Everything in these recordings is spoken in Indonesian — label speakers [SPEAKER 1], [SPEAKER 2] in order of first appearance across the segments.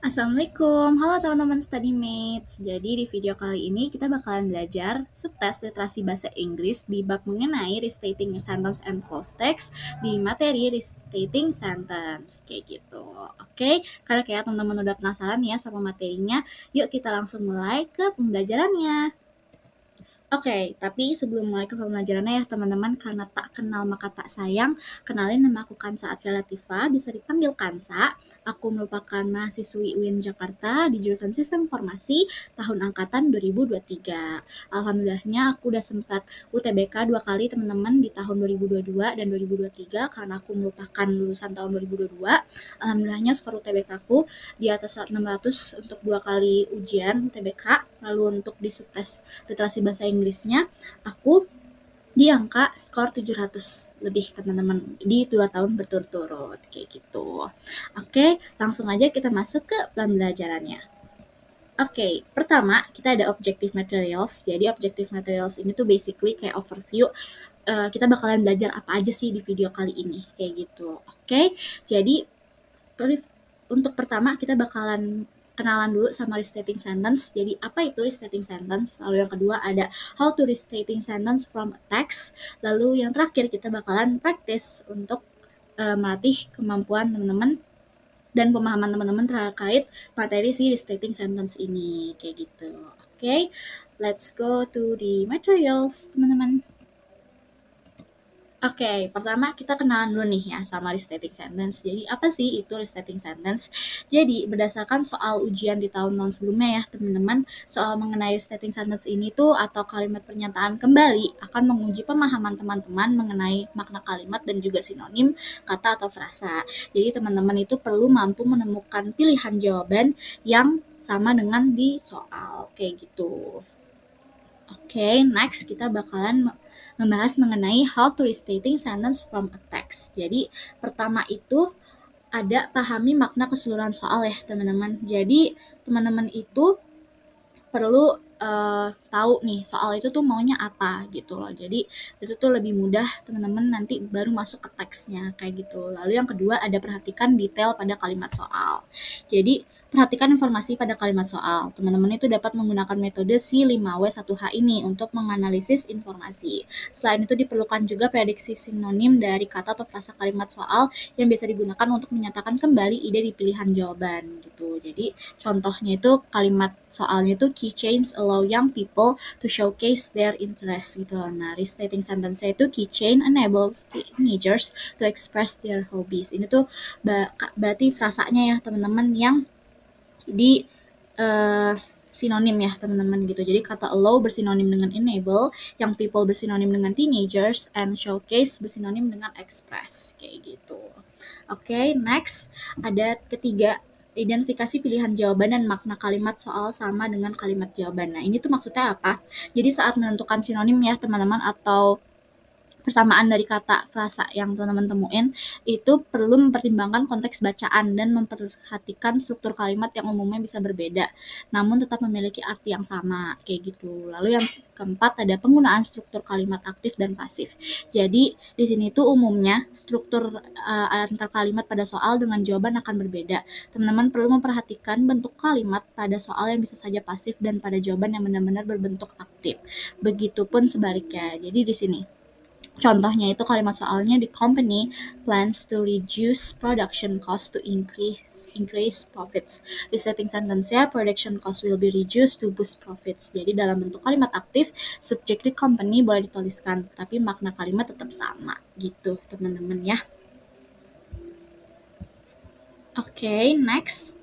[SPEAKER 1] Assalamualaikum, halo teman-teman StudyMates. Jadi di video kali ini kita bakalan belajar subtes literasi bahasa Inggris di bab mengenai restating sentence and close text di materi restating sentence, kayak gitu. Oke, karena kayak teman-teman udah penasaran ya sama materinya, yuk kita langsung mulai ke pembelajarannya. Oke, tapi sebelum mulai ke pembelajarannya ya teman-teman, karena tak kenal maka tak sayang, kenalin nama aku Kansa Atria Latifa, bisa dipanggil Kansa. Aku merupakan mahasiswi UIN Jakarta di jurusan Sistem Informasi tahun angkatan 2023. Alhamdulillahnya aku udah sempat UTBK 2 kali teman-teman di tahun 2022 dan 2023 karena aku merupakan lulusan tahun 2022. Alhamdulillahnya skor UTBK aku di atas 600 untuk 2 kali ujian UTBK. Lalu untuk di subtes literasi bahasa Inggrisnya aku di angka skor 700 lebih teman-teman di 2 tahun berturut-turut kayak gitu. Oke, langsung aja kita masuk ke pembelajarannya. Oke, pertama kita ada objective materials. Jadi objective materials ini tuh basically kayak overview. Kita bakalan belajar apa aja sih di video kali ini kayak gitu. Oke, jadi untuk pertama kita bakalan kenalan dulu sama restating sentence. Jadi apa itu restating sentence? Lalu yang kedua ada how to restating sentence from a text. Lalu yang terakhir kita bakalan practice untuk melatih kemampuan teman-teman dan pemahaman teman-teman terkait materi si restating sentence ini kayak gitu. Oke, let's go to the materials teman-teman. Oke, pertama kita kenalan dulu nih ya sama restating sentence. Jadi apa sih itu restating sentence? Jadi berdasarkan soal ujian di tahun-tahun sebelumnya ya teman-teman, soal mengenai restating sentence ini tuh atau kalimat pernyataan kembali akan menguji pemahaman teman-teman mengenai makna kalimat dan juga sinonim kata atau frasa. Jadi teman-teman itu perlu mampu menemukan pilihan jawaban yang sama dengan di soal kayak gitu. Oke, next kita bakalan membahas mengenai how to restating sentence from a text. Jadi, pertama itu ada pahami makna keseluruhan soal ya, teman-teman. Jadi, teman-teman itu perlu tahu nih soal itu tuh maunya apa gitu loh. Jadi itu tuh lebih mudah teman-teman nanti baru masuk ke teksnya kayak gitu. Lalu yang kedua ada perhatikan detail pada kalimat soal. Jadi perhatikan informasi pada kalimat soal. Teman-teman itu dapat menggunakan metode C5W1H ini untuk menganalisis informasi. Selain itu diperlukan juga prediksi sinonim dari kata atau frasa kalimat soal yang bisa digunakan untuk menyatakan kembali ide di pilihan jawaban gitu. Jadi contohnya itu kalimat soalnya itu keychains allow young people to showcase their interest gitu. Nah, restating sentence-nya itu keychain enables teenagers to express their hobbies. Ini tuh berarti frasanya ya teman-teman yang di sinonim ya teman-teman gitu. Jadi kata allow bersinonim dengan enable, young people bersinonim dengan teenagers, and showcase bersinonim dengan express kayak gitu. Oke, next ada ketiga identifikasi pilihan jawaban dan makna kalimat soal sama dengan kalimat jawaban. Nah, ini tuh maksudnya apa? Jadi saat menentukan sinonim ya teman-teman atau persamaan dari kata frasa yang teman-teman temuin itu perlu mempertimbangkan konteks bacaan dan memperhatikan struktur kalimat yang umumnya bisa berbeda namun tetap memiliki arti yang sama kayak gitu. Lalu yang keempat ada penggunaan struktur kalimat aktif dan pasif. Jadi di sini tuh umumnya struktur antar kalimat pada soal dengan jawaban akan berbeda. Teman-teman perlu memperhatikan bentuk kalimat pada soal yang bisa saja pasif dan pada jawaban yang benar-benar berbentuk aktif. Begitupun sebaliknya. Jadi di sini contohnya itu kalimat soalnya the company plans to reduce production cost to increase profits. Restating sentence-nya production cost will be reduced to boost profits. Jadi dalam bentuk kalimat aktif, subjek the company boleh dituliskan, tapi makna kalimat tetap sama gitu teman-teman ya. Oke, next.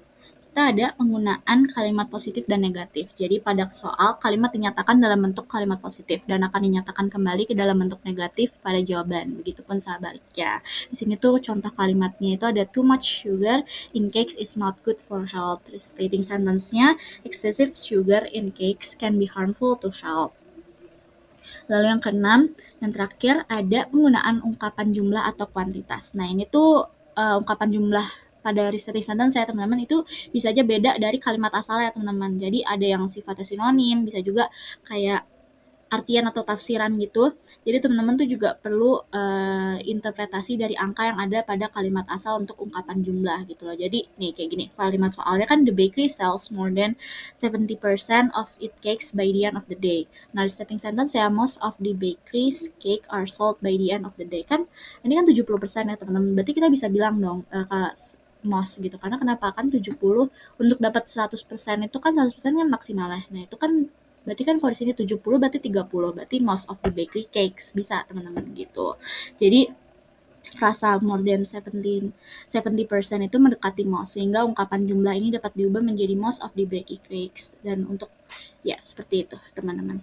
[SPEAKER 1] Kita ada penggunaan kalimat positif dan negatif. Jadi pada soal kalimat dinyatakan dalam bentuk kalimat positif dan akan dinyatakan kembali ke dalam bentuk negatif pada jawaban. Begitupun sebaliknya. Di sini tuh contoh kalimatnya itu ada too much sugar in cakes is not good for health. Restating sentence-nya excessive sugar in cakes can be harmful to health. Lalu yang keenam, yang terakhir ada penggunaan ungkapan jumlah atau kuantitas. Nah ini tuh ungkapan jumlah pada restating sentence saya teman-teman itu bisa aja beda dari kalimat asalnya teman-teman. Jadi ada yang sifatnya sinonim, bisa juga kayak artian atau tafsiran gitu. Jadi teman-teman tuh juga perlu interpretasi dari angka yang ada pada kalimat asal untuk ungkapan jumlah gitu loh. Jadi nih kayak gini, kalimat soalnya kan the bakery sells more than 70% of its cakes by the end of the day. Nah, restating sentence ya, most of the bakery's cake are sold by the end of the day. Kan ini kan 70% ya teman-teman. Berarti kita bisa bilang dong most gitu. Karena kenapa kan 70 untuk dapat 100% itu kan 100% kan maksimalnya. Nah, itu kan berarti kan kalau di sini 70 berarti 30. Berarti most of the bakery cakes bisa teman-teman gitu. Jadi frasa more than 70% itu mendekati most sehingga ungkapan jumlah ini dapat diubah menjadi most of the bakery cakes dan untuk ya seperti itu teman-teman.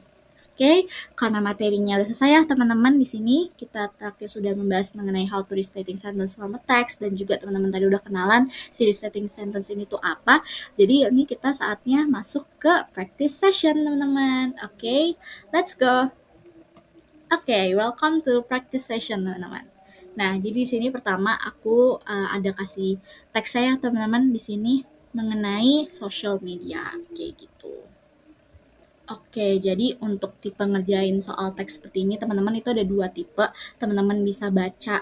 [SPEAKER 1] Oke, karena materinya udah selesai ya teman-teman. Di sini kita terakhir sudah membahas mengenai how to restating sentence from a text dan juga teman-teman tadi udah kenalan si restating sentence ini tuh apa. Jadi ini kita saatnya masuk ke practice session teman-teman. Oke, let's go. Oke, welcome to practice session teman-teman. Nah, jadi di sini pertama aku ada kasih teks saya teman-teman di sini mengenai social media kayak gitu. Oke, jadi untuk tipe ngerjain soal teks seperti ini, teman-teman itu ada 2 tipe. Teman-teman bisa baca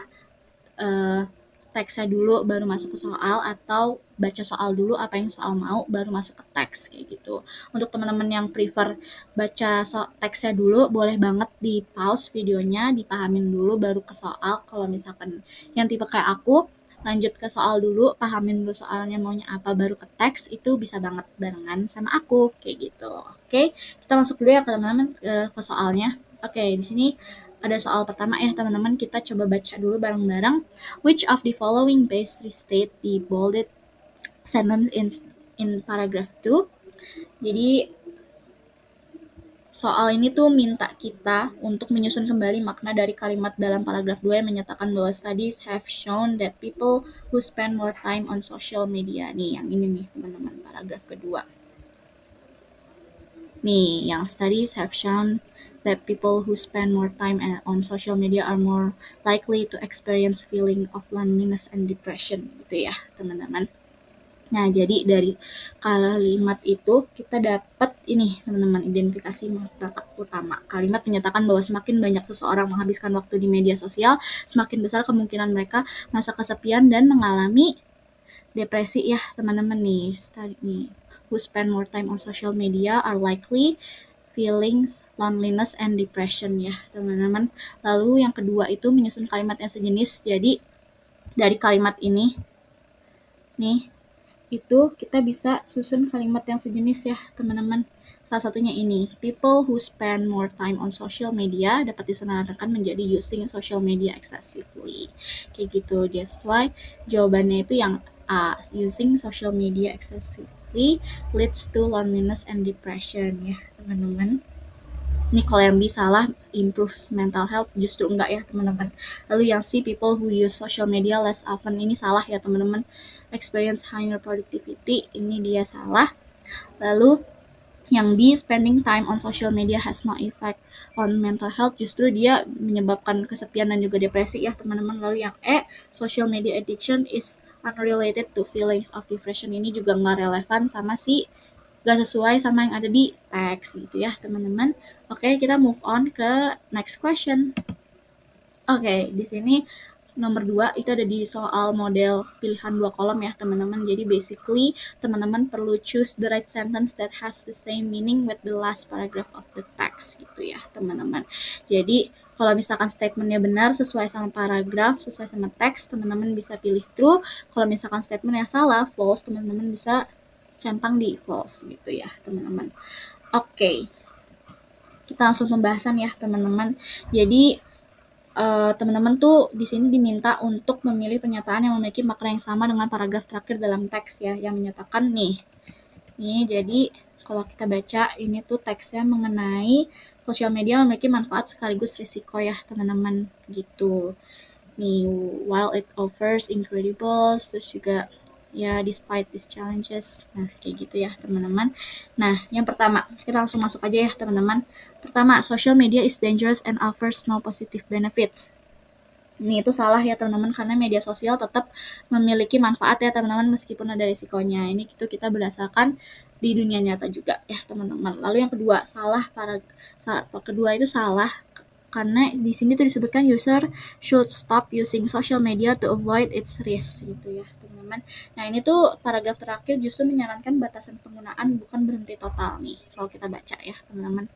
[SPEAKER 1] teksnya dulu baru masuk ke soal, atau baca soal dulu apa yang soal mau baru masuk ke teks kayak gitu. Untuk teman-teman yang prefer baca teksnya dulu, boleh banget di pause videonya, dipahamin dulu baru ke soal. Kalau misalkan yang tipe kayak aku, lanjut ke soal dulu, pahamin dulu soalnya maunya apa baru ke teks, itu bisa banget barengan sama aku kayak gitu. Oke, kita masuk dulu ya teman-teman ke soalnya. Oke, di sini ada soal pertama ya teman-teman, kita coba baca dulu bareng-bareng. Which of the following best restate the bolded sentence in paragraph 2? Jadi soal ini tuh minta kita untuk menyusun kembali makna dari kalimat dalam paragraf 2 yang menyatakan bahwa studies have shown that people who spend more time on social media. Nih, yang ini nih teman-teman, paragraf kedua. Nih, yang studies have shown that people who spend more time on social media are more likely to experience feeling of loneliness and depression gitu ya, teman-teman. Nah, jadi dari kalimat itu kita dapat ini, teman-teman, identifikasi makna utama. Kalimat menyatakan bahwa semakin banyak seseorang menghabiskan waktu di media sosial, semakin besar kemungkinan mereka merasa kesepian dan mengalami depresi ya, teman-teman nih. Who spend more time on social media are likely feelings, loneliness, and depression ya, teman-teman. Lalu yang kedua itu menyusun kalimat yang sejenis. Jadi dari kalimat ini nih, itu kita bisa susun kalimat yang sejenis ya teman-teman. Salah satunya ini, people who spend more time on social media dapat disarankan menjadi using social media excessively. Kayak gitu, that's why jawabannya itu yang A, using social media excessively leads to loneliness and depression ya teman-teman. Ini kalau yang B salah, improves mental health, justru enggak ya teman-teman. Lalu yang C, people who use social media less often, ini salah ya teman-teman. Experience higher productivity, ini dia salah. Lalu yang D, spending time on social media has no effect on mental health, justru dia menyebabkan kesepian dan juga depresi ya teman-teman. Lalu yang E, social media addiction is unrelated to feelings of depression, ini juga nggak relevan sama si gak sesuai sama yang ada di teks gitu ya teman-teman. Oke, kita move on ke next question. Oke, di sini nomor 2 itu ada di soal model pilihan 2 kolom ya teman-teman. Jadi basically teman-teman perlu choose the right sentence that has the same meaning with the last paragraph of the text gitu ya teman-teman. Jadi kalau misalkan statementnya benar sesuai sama paragraf, sesuai sama teks, teman-teman bisa pilih true. Kalau misalkan statementnya salah, false, teman-teman bisa centang di false gitu ya teman-teman. Oke, kita langsung pembahasan ya teman-teman. Jadi teman-teman tuh di sini diminta untuk memilih pernyataan yang memiliki makna yang sama dengan paragraf terakhir dalam teks ya, yang menyatakan nih jadi kalau kita baca ini tuh teksnya mengenai sosial media memiliki manfaat sekaligus risiko ya teman-teman gitu. Nih, while it offers incredible, terus juga ya despite these challenges. Nah, kayak gitu ya teman-teman. Nah, yang pertama, kita langsung masuk aja ya teman-teman. Pertama, social media is dangerous and offers no positive benefits. Ini itu salah ya teman-teman, karena media sosial tetap memiliki manfaat ya teman-teman meskipun ada risikonya. Ini itu kita berdasarkan di dunia nyata juga ya teman-teman. Lalu yang kedua, kedua itu salah karena di sini tuh disebutkan user should stop using social media to avoid its risk gitu ya teman-teman. Nah ini tuh paragraf terakhir justru menyarankan batasan penggunaan, bukan berhenti total nih kalau kita baca ya teman-teman.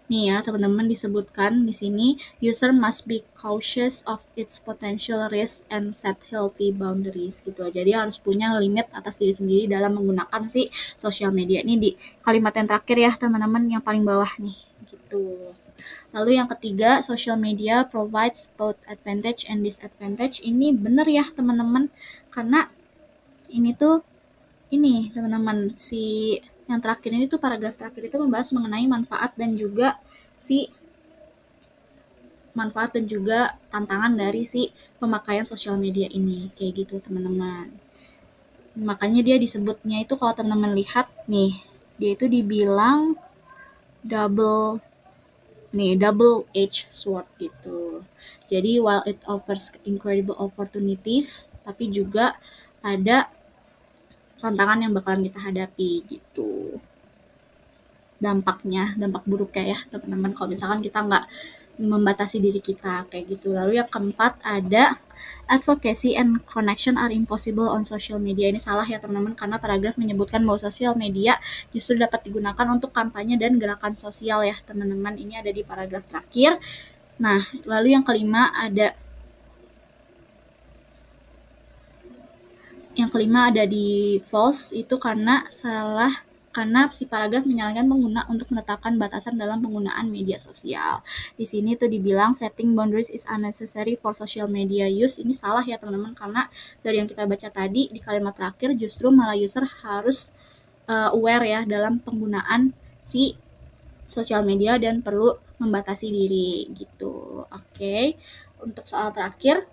[SPEAKER 1] Nih ya teman-teman, disebutkan di sini user must be cautious of its potential risk and set healthy boundaries gitu. Jadi harus punya limit atas diri sendiri dalam menggunakan si sosial media. Ini di kalimat yang terakhir ya teman-teman, yang paling bawah nih gitu. Lalu yang ketiga, social media provides both advantage and disadvantage. Ini benar ya teman-teman, karena ini tuh ini teman-teman, si yang terakhir ini tuh paragraf terakhir itu membahas mengenai manfaat dan juga tantangan dari si pemakaian sosial media ini kayak gitu teman-teman. Makanya dia disebutnya itu, kalau teman-teman lihat nih, dia itu dibilang double edged sword gitu. Jadi while it offers incredible opportunities, tapi juga ada tantangan yang bakalan kita hadapi gitu. Dampak buruknya ya teman-teman kalau misalkan kita nggak membatasi diri kita kayak gitu. Lalu yang keempat ada advocacy and connection are impossible on social media. Ini salah ya teman-teman, karena paragraf menyebutkan bahwa sosial media justru dapat digunakan untuk kampanye dan gerakan sosial ya teman-teman. Ini ada di paragraf terakhir. Nah, lalu yang kelima ada di false, itu karena si paragraf menyarankan pengguna untuk menetapkan batasan dalam penggunaan media sosial. Di sini tuh dibilang setting boundaries is unnecessary for social media use. Ini salah ya teman-teman, karena dari yang kita baca tadi di kalimat terakhir justru malah user harus aware ya dalam penggunaan si sosial media dan perlu membatasi diri gitu. Oke. Untuk soal terakhir,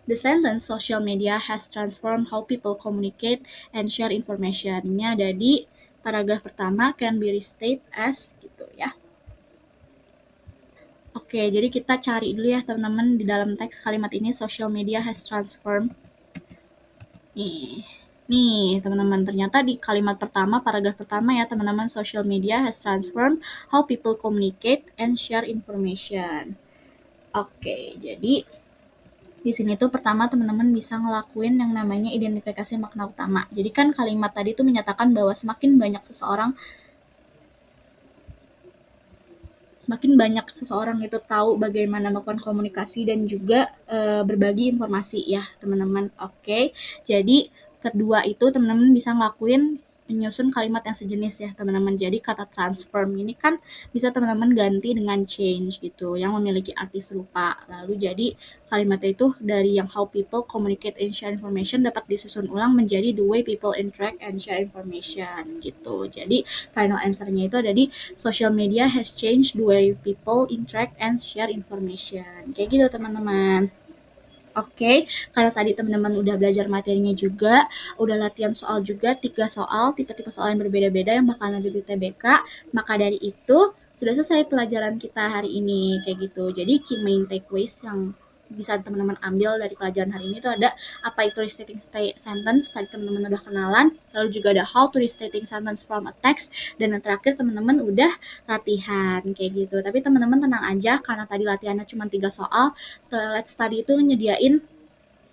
[SPEAKER 1] the sentence social media has transformed how people communicate and share information. Ini ada di paragraf pertama, can be restated as gitu ya. Oke, jadi kita cari dulu ya teman-teman di dalam teks kalimat ini, social media has transformed. Nih teman-teman, ternyata di kalimat pertama, paragraf pertama ya teman-teman, social media has transformed how people communicate and share information. Oke, jadi di sini tuh pertama teman-teman bisa ngelakuin yang namanya identifikasi makna utama. Jadi kan kalimat tadi tuh menyatakan bahwa semakin banyak seseorang itu tahu bagaimana melakukan komunikasi dan juga berbagi informasi ya teman-teman. Oke, jadi kedua itu teman-teman bisa ngelakuin menyusun kalimat yang sejenis ya teman-teman. Jadi kata transform ini kan bisa teman-teman ganti dengan change gitu, yang memiliki arti serupa. Lalu jadi kalimatnya itu dari yang how people communicate and share information dapat disusun ulang menjadi the way people interact and share information gitu. Jadi final answer-nya itu ada di social media has changed the way people interact and share information. Kayak gitu teman-teman. Oke, karena tadi teman-teman udah belajar materinya juga, udah latihan soal juga, 3 soal, tipe-tipe soal yang berbeda-beda yang bakalan ada di UTBK, maka dari itu sudah selesai pelajaran kita hari ini, kayak gitu. Jadi key main takeaways yang bisa teman-teman ambil dari pelajaran hari ini itu ada apa itu restating sentence, tadi teman-teman udah kenalan, lalu juga ada how to restating sentence from a text, dan yang terakhir teman-teman udah latihan kayak gitu. Tapi teman-teman tenang aja, karena tadi latihannya cuma 3 soal, Let's Study itu nyediain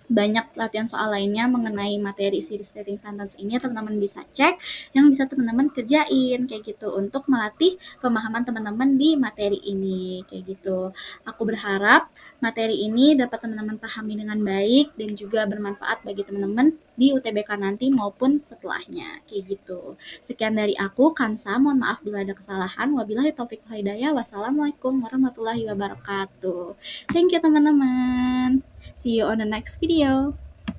[SPEAKER 1] banyak latihan soal lainnya mengenai materi isi restating sentence ini, teman-teman bisa cek, yang bisa teman-teman kerjain kayak gitu untuk melatih pemahaman teman-teman di materi ini kayak gitu. Aku berharap materi ini dapat teman-teman pahami dengan baik dan juga bermanfaat bagi teman-teman di UTBK nanti maupun setelahnya kayak gitu. Sekian dari aku, Kansa, mohon maaf bila ada kesalahan. Wabillahi taufiq wal hidayah. Wassalamualaikum warahmatullahi wabarakatuh. Thank you teman-teman. See you on the next video.